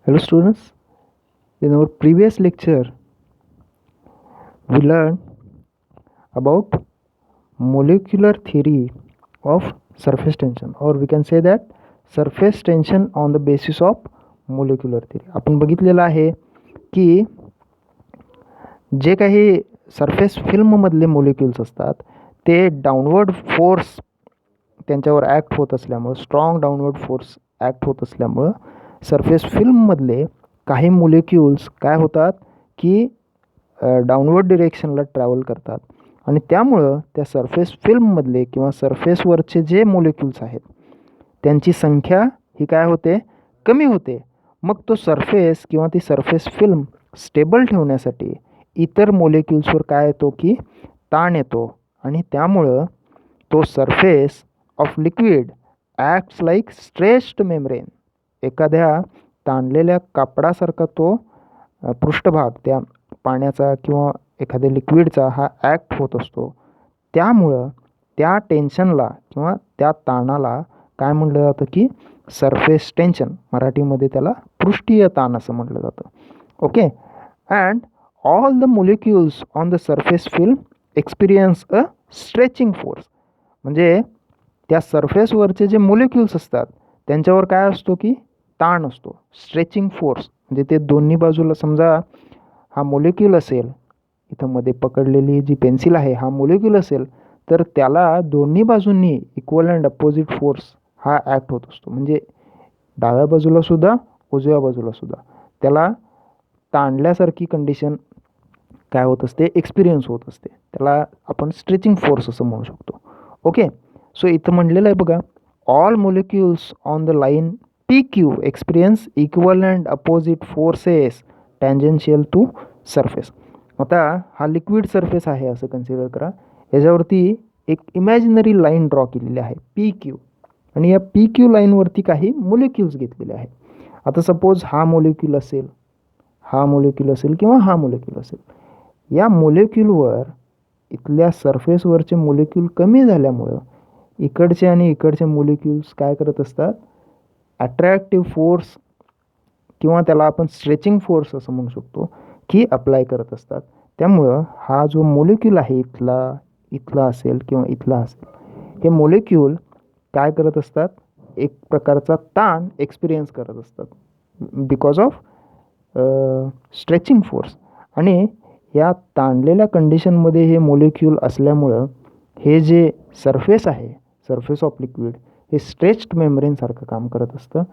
Hello students, in our previous lecture we learned about molecular theory of surface tension, or we can say that surface tension on the basis of molecular theory. आपण बघितलेलं आहे की जे काही surface फिल्ममधले molecules असतात ते downward force त्यांच्यावर act होत असल्यामुळं, स्ट्रॉंग डाऊनवर्ड फोर्स ॲक्ट होत असल्यामुळं सरफेस फिल्ममधले काही मोलिक्युल्स काय होतात की डाऊनवर्ड डिरेक्शनला ट्रॅव्हल करतात आणि त्यामुळं त्या सरफेस फिल्ममधले किंवा सरफेसवरचे जे मोलिक्युल्स आहेत त्यांची संख्या ही काय होते, कमी होते. मग तो सरफेस किंवा ती सरफेस फिल्म स्टेबल ठेवण्यासाठी इतर मोलिक्युल्सवर काय येतो की ताण येतो आणि त्यामुळं तो surface of liquid acts like stretched membrane. एखाद्या ताणलेल्या कापडासारखा तो पृष्ठभाग त्या पाण्याचा किंवा एखाद्या लिक्विडचा हा ॲक्ट होत असतो. त्यामुळं त्या टेन्शनला किंवा त्या ताणाला काय म्हटलं जातं की सरफेस टेन्शन, मराठीमध्ये त्याला पृष्ठीय ताण असं म्हटलं जातं. Okay, and all the molecules on the surface film experience a stretching force. म्हणजे त्या सरफेसवरचे जे मोलिक्युल्स असतात त्यांच्यावर काय असतो की ताण असतो, स्ट्रेचिंग फोर्स. म्हणजे ते दोन्ही बाजूला, समजा हा मोलिक्यूल असेल, इथं मध्ये पकडलेली जी पेन्सिल आहे हा मोलिक्यूल असेल, तर त्याला दोन्ही बाजूंनी इक्वल अँड अपोजिट फोर्स हा ॲक्ट होत असतो. म्हणजे डाव्या बाजूला सुद्धा उजव्या बाजूला सुद्धा त्याला ताणल्यासारखी कंडिशन काय होत असते, एक्सपिरियन्स होत असते. त्याला आपण स्ट्रेचिंग फोर्स असं म्हणू शकतो. ओके, सो इथं म्हणलेलं आहे बघा, all molecules on the line P Q experience equal and opposite forces tangential to surface. आता हा लिक्विड सरफेस आहे असं कन्सिडर करा. याच्यावरती एक इमॅजिनरी लाईन ड्रॉ केलेली आहे पी क्यू, आणि या पी क्यू लाईनवरती काही मोलिक्युल्स घेतलेले आहेत. आता सपोज हा मोलिक्यूल असेल, हा मोलिक्यूल असेल किंवा हा मोलिक्यूल असेल. या मोलिक्यूलवर इथल्या सरफेसवरचे मोलिक्यूल कमी झाल्यामुळं इकडचे आणि इकडचे मोलिक्युल्स काय करत असतात, अट्रॅक्टिव्ह फोर्स किंवा त्याला आपण स्ट्रेचिंग फोर्स असं म्हणू शकतो की अप्लाय करत असतात. त्यामुळं हा जो मोलिक्यूल आहे इथला असेल किंवा इथला असेल, हे मोलिक्यूल काय करत असतात, एक प्रकारचा ताण एक्सपिरियन्स करत असतात बिकॉज ऑफ स्ट्रेचिंग फोर्स. आणि या ताणलेल्या कंडिशनमध्ये हे मोलिक्यूल असल्यामुळं हे जे सरफेस आहे, सरफेस ऑफ लिक्विड, हे स्ट्रेच्ड मेम्ब्रेनसारखं काम करत असतं.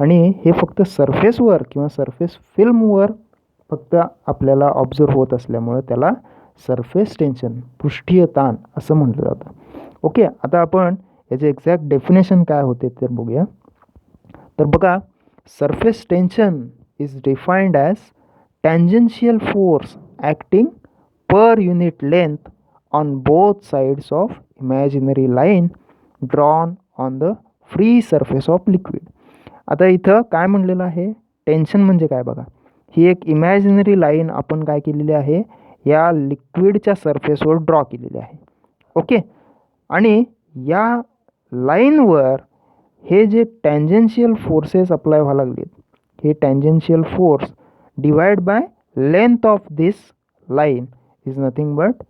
आणि हे फक्त सरफेसवर किंवा सरफेस फिल्मवर फक्त आपल्याला ऑब्झर्व होत असल्यामुळं त्याला सरफेस टेन्शन, पृष्ठीय ताण असं म्हटलं जातं. ओके, आता आपण याचे एक्झॅक्ट डेफिनेशन काय होते ते बघूया. तर बघा, surface tension is defined as tangential force acting per unit length on both sides of imaginary line drawn on the free surface of liquid. आता इथं काय म्हणलेलं आहे, टेन्शन म्हणजे काय बघा, ही एक इमॅजिनरी लाईन आपण काय केलेली आहे, या लिक्विडच्या सरफेसवर ड्रॉ केलेली आहे. ओके, आणि या लाईनवर हे जे टँजेन्शियल फोर्सेस अप्लाय व्हायला लागलेत, हे tangential force divide by length of this line is nothing but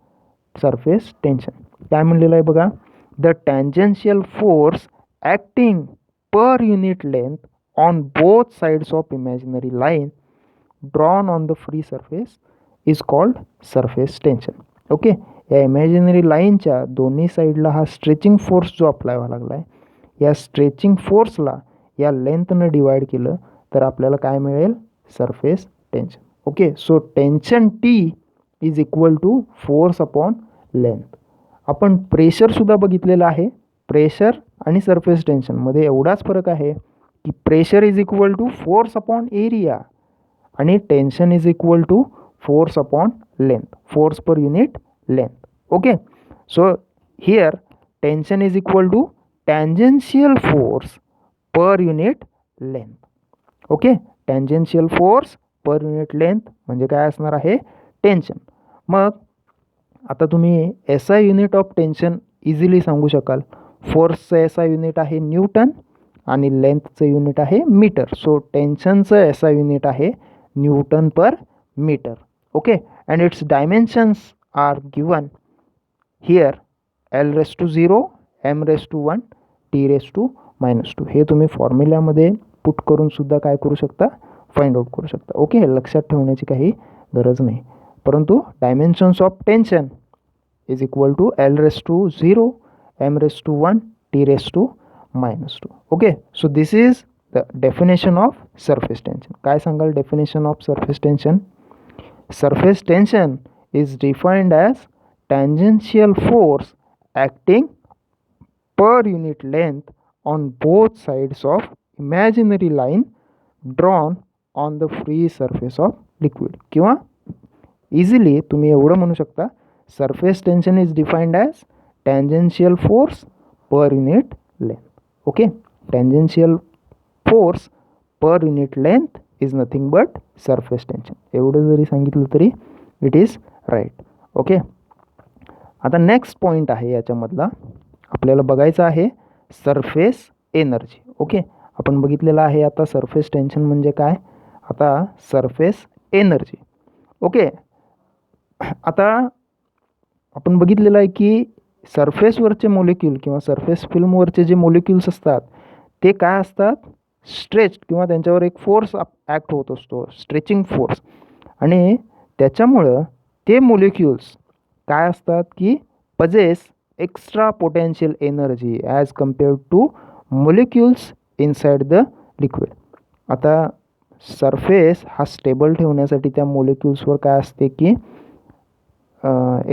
surface tension. काय म्हणलेलं आहे बघा, the tangential force acting per unit length on both sides of imaginary line drawn on the free surface is called surface tension. Okay, या imaginary लाईनच्या दोन्ही साईडला हा stretching force जो अप्लाय व्हायला लागला आहे, या स्ट्रेचिंग फोर्सला या लेंथनं डिवाइड केलं तर आपल्याला काय मिळेल, surface tension. Okay, so tension T is equal to force upon length. आपण प्रेशरसुद्धा बघितलेलं आहे. प्रेशर आणि सरफेस टेन्शनमध्ये एवढाच फरक आहे की pressure is equal to force upon area आणि tension is equal to force upon length, force per unit length. Okay, so here tension is equal to tangential force per unit length. Okay, tangential force per unit length म्हणजे काय असणार आहे, tension. मग आता तुम्ही S I unit of tension easily सांगू शकाल. फोर्सचं एस आय युनिट आहे न्यूटन आणि लेंथचं युनिट आहे मीटर. सो टेन्शनचं SI युनिट आहे newton per metre. Okay, and its dimensions are given here L⁻0, M⁻1, T⁻². हे तुम्ही फॉर्म्युल्यामध्ये पुट करून सुद्धा काय करू शकता, फाइंड आउट करू शकता. ओके, लक्षात ठेवण्याची काही गरज नाही. परंतु dimensions of tension is equal to L⁻0, M⁻1, T⁻². Okay, so this is the definition of surface tension. काय सांगाल definition of surface tension? Surface tension is defined as tangential force acting per unit length on both sides of imaginary line drawn on the free surface of liquid. किंवा easily तुम्ही एवढं म्हणू शकता, surface tension is defined as tangential force per unit length. Okay, tangential force per unit length is nothing but surface tension. एवढं जरी सांगितलं तरी it is right. Okay, आता नेक्स्ट पॉईंट आहे याच्यामधला आपल्याला बघायचं आहे सरफेस एनर्जी. ओके, आपण बघितलेलं आहे आता सरफेस टेन्शन म्हणजे काय, आता सरफेस एनर्जी. ओके, आता आपण बघितलेलं आहे की सरफेसवरचे मोलिक्यूल किंवा सरफेस फिल्मवरचे जे मोलिक्यूल्स असतात ते काय असतात, स्ट्रेच किंवा त्यांच्यावर एक फोर्स ॲक्ट होत असतो, स्ट्रेचिंग फोर्स. आणि त्याच्यामुळं ते मोलिक्युल्स काय असतात की possess extra potential energy as compared to molecules inside the liquid. आता सरफेस हा स्टेबल ठेवण्यासाठी त्या मोलिक्युल्सवर काय असते की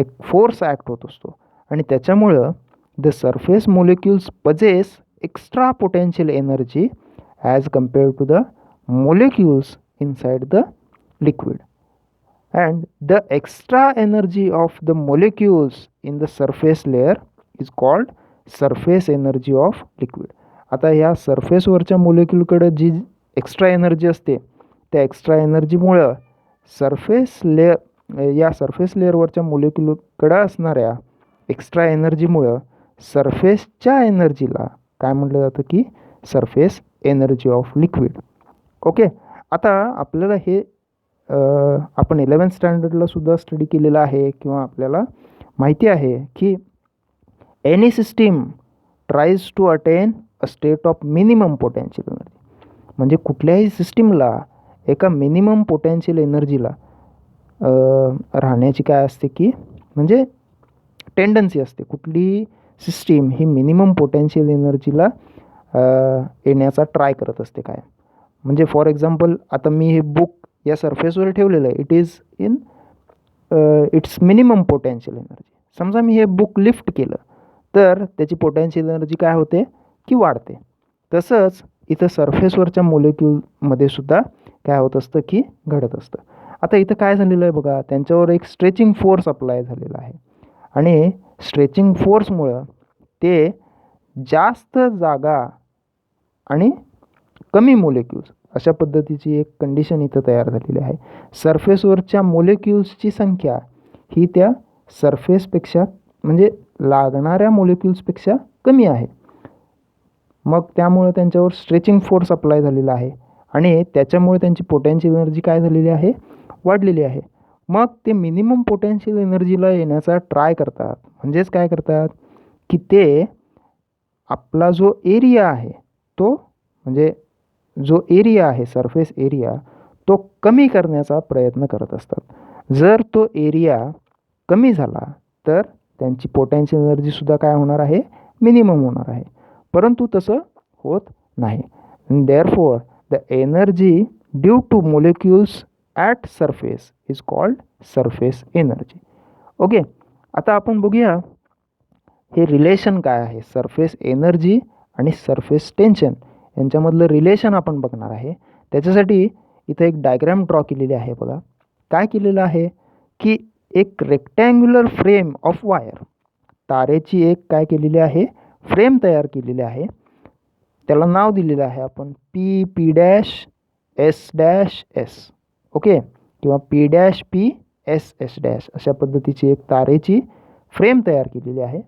एक फोर्स ॲक्ट होत असतो आणि त्याच्यामुळं the surface molecules possess extra potential energy as compared to the molecules inside the liquid, and the extra energy of the molecules in the surface layer is called surface energy of liquid. आता ह्या सरफेसवरच्या मोलिक्यूलकडे जी extra energy असते त्या extra एनर्जीमुळं या surface लेअरवरच्या मोलिक्यूलकडे असणाऱ्या extra एनर्जीमुळं सरफेसच्या एनर्जीला काय म्हटलं जातं की surface energy of liquid. Okay, आता आपल्याला हे आपण 11th स्टँडर्डला सुद्धा स्टडी केलेलं आहे किंवा आपल्याला माहिती आहे की any system tries to attain a state of minimum potential energy. म्हणजे कुठल्याही सिस्टीमला एका मिनिमम पोटेन्शियल एनर्जीला राहण्याची काय असते की म्हणजे टेंडन्सी असते. कुठली सिस्टीम ही मिनिमम पोटेन्शियल एनर्जीला येण्याचा ट्राय करत असते. काय म्हणजे फॉर एक्झाम्पल आता मी हे बुक या सरफेसवर ठेवलेलं आहे, it is in its minimum potential energy. समजा मी हे बुक लिफ्ट केलं तर त्याची पोटेन्शियल एनर्जी काय होते की वाढते. तसंच इथं सरफेसवरच्या मोलिक्यूलमध्ये सुद्धा काय होत असतं की घडत असतं. आता इथं काय झालेलं आहे बघा, त्यांच्यावर एक स्ट्रेचिंग फोर्स अप्लाय झालेला आहे आणि स्ट्रेचिंग फोर्समुळं ते जास्त जागा आणि कमी मोलिक्युल्स अशा पद्धतीची एक कंडिशन इथं तयार झालेली आहे. सरफेसवरच्या मोलिक्युल्सची संख्या ही त्या सरफेसपेक्षा म्हणजे लागणाऱ्या मोलिक्युल्सपेक्षा कमी आहे. मग त्यामुळे त्यांच्यावर स्ट्रेचिंग फोर्स अप्लाय झालेला आहे आणि त्याच्यामुळे त्यांची पोटेन्शियल एनर्जी काय झालेली आहे, वाढलेली आहे. मग ते मिनिमम पोटेन्शियल एनर्जीला येण्याचा ट्राय करतात. म्हणजेच काय करतात की ते आपला जो एरिया आहे तो म्हणजे जो एरिया आहे सरफेस एरिया तो कमी करण्याचा प्रयत्न करत असतात. जर तो एरिया कमी झाला तर त्यांची पोटेन्शियल एनर्जीसुद्धा काय होणार आहे, मिनिमम होणार आहे. परंतु तसं होत नाही. Therefore the energy due to molecules at surface is called surface energy. Okay, आता आपण बघूया हे रिलेशन काय आहे. सरफेस एनर्जी आणि सरफेस टेन्शन यांच्यामधलं रिलेशन आपण बघणार आहे. त्याच्यासाठी इथं एक डायग्राम ड्रॉ केलेली आहे बघा. काय केलेलं आहे की एक रेक्टँग्युलर फ्रेम ऑफ वायर, तारेची एक काय केलेली आहे, फ्रेम तयार केलेली आहे. त्याला नाव दिलेलं आहे आपण P'(S')S. ओके, किंवा P'(P'(S')S' अशा पद्धतीची एक तारेची फ्रेम तयार केलेली आहे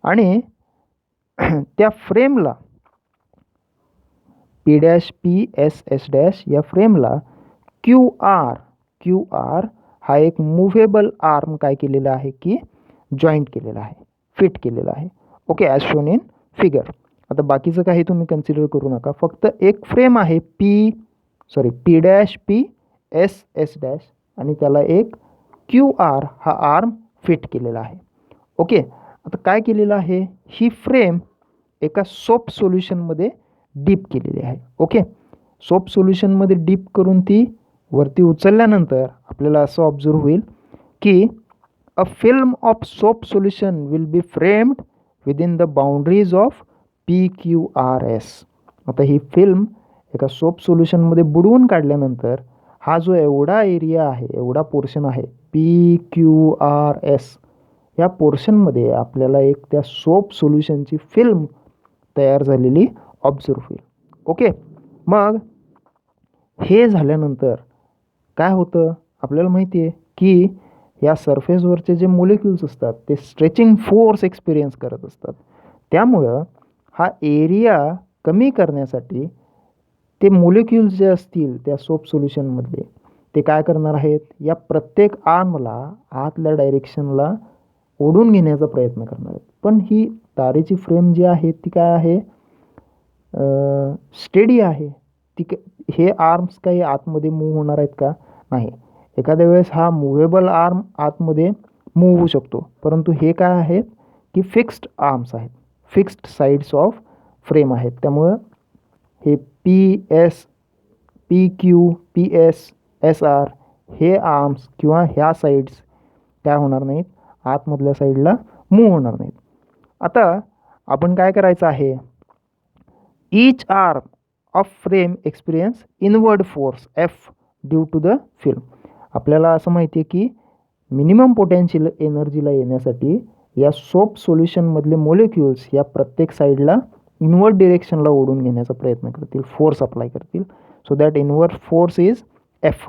आणि त्या फ्रेमला P dash P S S dash या फ्रेमला क्यू आर हा एक मुव्हेबल आर्म काय केलेला आहे की जॉईंट केलेला आहे, फिट केलेला आहे. Okay, as shown in figure. आता बाकीचं काही तुम्ही कन्सिडर करू नका, फक्त एक फ्रेम आहे P dash P S S dash आणि त्याला एक क्यू आर हा आर्म फिट केलेला आहे. ओके, आता काय केलेलं आहे, ही फ्रेम एका सोप सोल्युशनमध्ये डीप केलेली आहे. ओके, सोप सोल्युशनमध्ये डीप करून ती वरती उचलल्यानंतर आपल्याला असं ऑब्झर्व होईल की a film of soap solution will be framed within the boundaries of PQRS. आता ही फिल्म एका सोप सोल्युशनमध्ये बुडवून काढल्यानंतर हा जो एवढा एरिया आहे, एवढा पोर्शन आहे PQRS, या पोर्शनमध्ये आपल्याला एक त्या सोप सोल्युशनची फिल्म तयार झालेली ऑब्झर्व होईल. ओके, मग हे झाल्यानंतर काय होतं, आपल्याला माहिती आहे की या सरफेसवरचे जे मोलिक्युल्स असतात ते स्ट्रेचिंग फोर्स एक्सपिरियन्स करत असतात. त्यामुळं हा एरिया कमी करण्यासाठी ते मोलिक्युल्स जे असतील त्या सोप सोल्युशनमधले ते काय करणार आहेत, या प्रत्येक आर्मला आतल्या डायरेक्शनला ओढून घेण्याचा प्रयत्न करणार आहेत. पण ही तारेची फ्रेम जी आहे ती काय आहे, स्टेडी आहे. हे आर्म्स काही आतमध्ये मूव्ह होणार आहेत का, नाही. एखाद्या वेळेस हा मुव्हेबल आर्म आतमध्ये मूव्ह होऊ शकतो, परंतु हे काय आहेत की फिक्स्ड आर्म्स आहेत, फिक्स्ड साईड्स ऑफ फ्रेम आहेत. त्यामुळं हे PQ, PS, SR हे आर्म्स किंवा ह्या साईड्स काय होणार नाहीत, आतमधल्या साईडला मूव्ह होणार नाहीत. आता आपण काय करायचं आहे, each arm of frame experience inward force F due to the film. आपल्याला असं माहिती आहे की मिनिमम पोटेन्शियल एनर्जीला येण्यासाठी या सोप सोल्युशनमधले मोलिक्युल्स या प्रत्येक साईडला इनवर्ड डिरेक्शनला ओढून घेण्याचा प्रयत्न करतील, फोर्स अप्लाय करतील. So that inward force is F.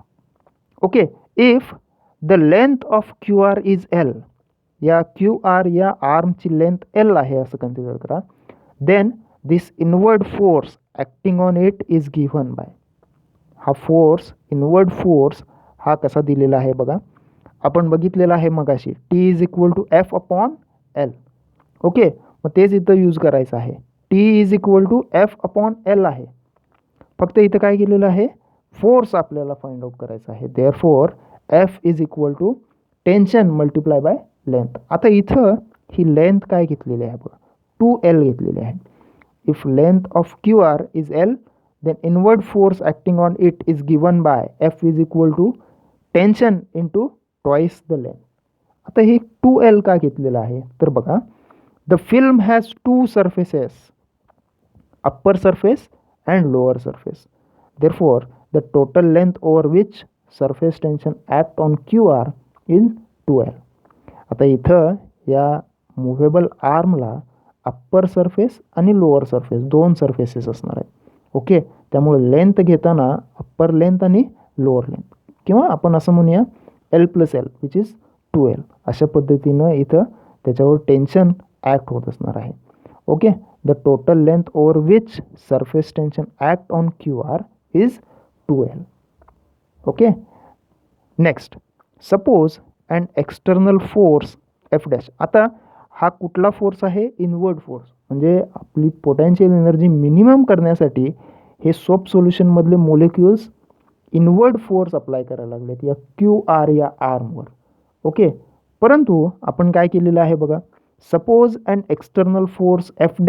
Okay, if the length of QR is L, या QR या आर्मची लेंथ L आहे असं कन्सिडर करा, then this inward force acting on it is given by. हा फोर्स, इनवर्ड फोर्स हा कसा दिलेला आहे बघा, आपण बघितलेला आहे मगाशी, T is equal to F upon L. Okay, मग तेच इथं यूज करायचं आहे. T is equal to F upon L आहे, फक्त इथं काय केलेलं आहे, फोर्स आपल्याला फाइंड आउट करायचा आहे. Therefore F is equal to tension multiply by length. आता इथं ही लेंथ काय घेतलेली आहे बघा, 2L घेतलेली आहे. If length of QR is L, then inward force acting on it is given by F is equal to tension into twice the length. आता हे 2L का घेतलेलं आहे तर बघा, the film has two surfaces, upper surface and lower surface. Therefore, the total length over which surface tension act on QR is 2L. आता इथं या मुव्हेबल आर्मला अप्पर सरफेस आणि लोअर सरफेस दोन सरफेसेस असणार आहेत. ओके, त्यामुळे लेंथ घेताना upper length आणि लोअर लेंथ, किंवा आपण असं म्हणूया L+L विच इज 2L, अशा पद्धतीनं इथं त्याच्यावर टेन्शन ॲक्ट होत असणार आहे. Okay, the total length over which surface tension act on QR is 2L. Okay, next, suppose and external force F'. आता हा कुठला फोर्स आहे, इनवर्ड फोर्स, म्हणजे आपली पोटेन्शियल एनर्जी मिनिमम करण्यासाठी हे सोप सोल्युशनमधले मोलिक्युल्स इनवर्ड फोर्स अप्लाय करायला लागलेत या QR या आर्मवर. ओके, परंतु आपण काय केलेलं आहे बघा, suppose and external force F'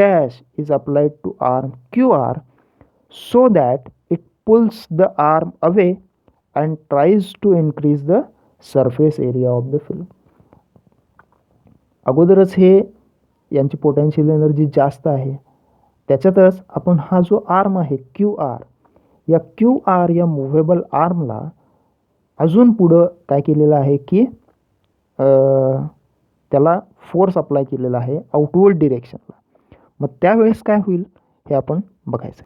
is applied to arm QR so that it pulls the arm away and tries to increase the surface area of the film. अगोदरच हे यांची पोटेन्शियल एनर्जी जास्त आहे, त्याच्यातच आपण हा जो आर्म आहे QR, या QR या मुव्हेबल आर्मला अजून पुढं काय केलेलं आहे की त्याला फोर्स अप्लाय केलेला आहे आउटवर्ड डिरेक्शनला. मग त्यावेळेस काय होईल हे आपण बघायचं.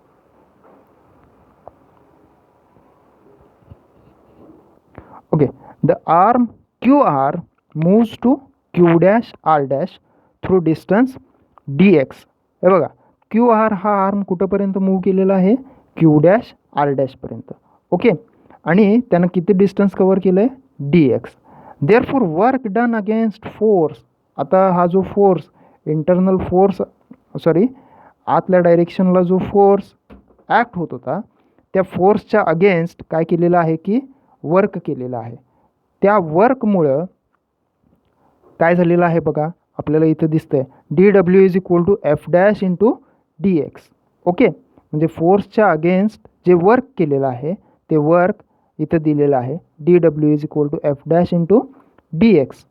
Okay, the arm QR moves to Q', R' through distance dx. हे बघा, QR हा आर्म कुठंपर्यंत मूव्ह केलेला आहे, क्यू डॅश आर डॅशपर्यंत. ओके, आणि त्यानं किती डिस्टन्स कवर केलं आहे, D x. Therefore work done against force, आता हा जो फोर्स इंटरनल फोर्स आतल्या डायरेक्शनला जो फोर्स ॲक्ट होत होता त्या फोर्सच्या अगेन्स्ट काय केलेलं आहे की वर्क केलेलं आहे. त्या वर्कमुळं काय झालेलं आहे बघा, आपल्याला इथं दिसतंय D W is equal to F dash into D X. Okay, म्हणजे फोर्सच्या अगेन्स्ट जे वर्क केलेलं आहे ते वर्क इथं दिलेलं आहे D W is equal to F dash into D X.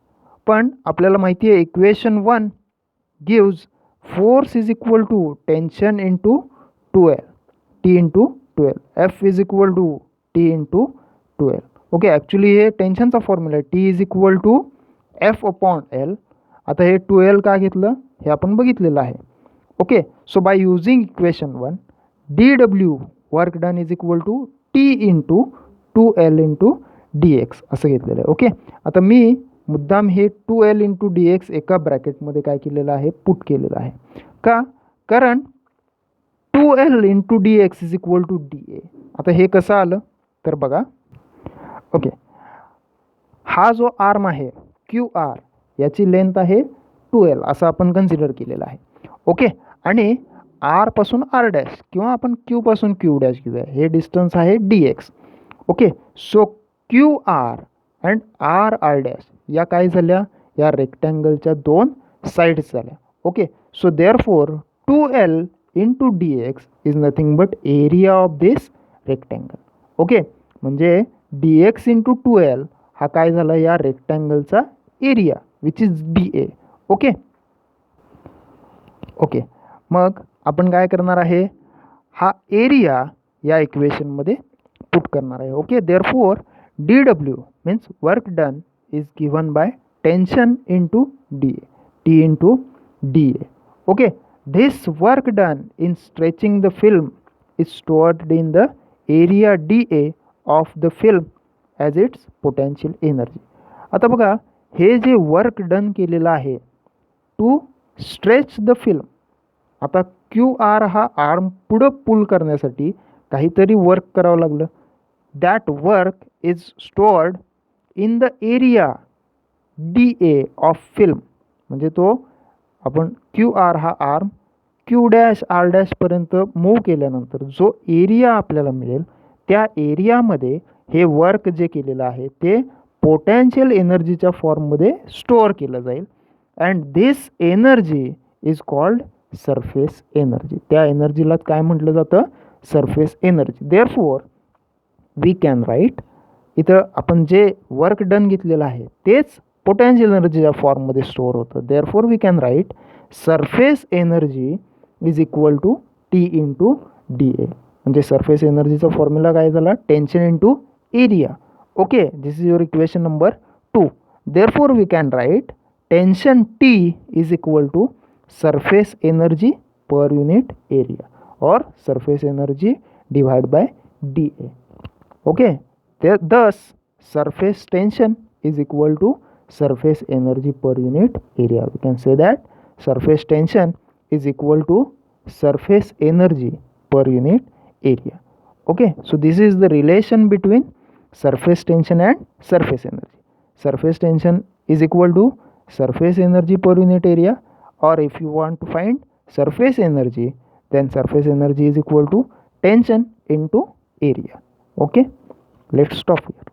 पण आपल्याला माहिती आहे equation 1 gives force is equal to tension into 2L, T into 2L, F is equal to T into 2L. Okay, actually हे टेन्शनचा formula आहे, T is equal to F upon L. आता हे 2L का घेतलं हे आपण बघितलेलं आहे. Okay, so by using equation 1 D W work done is equal to T into 2L into D X असं घेतलेलं आहे. ओके, आता मी मुद्दाम हे 2L इंटू डी एक्स एका ब्रॅकेटमध्ये काय केलेलं आहे, पुट केलेलं आहे. का, कारण 2L into D X is equal to D A. आता हे कसं आलं तर बघा, ओके, हा जो आर्म आहे क्यू आर याची लेंथ आहे 2L असं आपण कन्सिडर केलेलं आहे. ओके, आणि आरपासून आर डॅश किंवा आपण क्यूपासून क्यू डॅश घेऊया, हे डिस्टन्स आहे D X. Okay, so Q R and R R dash या काय झाल्या, या रेक्टँगलच्या दोन साईड्स झाल्या. Okay, so therefore 2L into D X is nothing but area of this rectangle. Okay, म्हणजे डी एक्स इंटू 2L हा काय झाला, या रेक्टँगलचा area which is D A. Okay okay, मग आपण काय करणार आहे, हा एरिया या इक्वेशनमध्ये पुट करणार आहे. Okay, therefore D W means work done is given by tension into D A, T into D A. Okay, this work done in stretching the film is stored in the area dA of the film as its potential energy. आता बघा, हे जे work done केलेलं आहे to stretch the film, आता Q R हा arm पुढं pull करण्यासाठी काहीतरी वर्क करावं लागलं. That work is stored in the area D A of film. म्हणजे तो आपण क्यू आर हा आर्म क्यू डॅश आर डॅशपर्यंत मूव्ह केल्यानंतर जो एरिया आपल्याला मिळेल त्या एरियामध्ये हे वर्क जे केलेलं आहे ते पोटॅन्शियल एनर्जीच्या फॉर्ममध्ये स्टोअर केलं जाईल. And this energy is called surface energy. त्या एनर्जीलाच काय म्हटलं जातं, surface energy. Therefore we can write, इथं आपण जे वर्क डन घेतलेलं आहे तेच पोटॅन्शियल एनर्जीच्या फॉर्ममध्ये स्टोअर होतं. Therefore we can write surface energy is equal to T into D A. म्हणजे सरफेस एनर्जीचा फॉर्म्युला काय झाला, tension into area. Okay, this is your equation number 2. Therefore we can write tension T is equal to surface energy per unit area और surface energy divide by D A. Okay, thus surface tension is equal to surface energy per unit area. We can say that surface tension is equal to surface energy per unit area. Okay, so this is the relation between surface tension and surface energy. Surface tension is equal to surface energy per unit area, or if you want to find surface energy, then surface energy is equal to tension into area. Okay, let's stop here.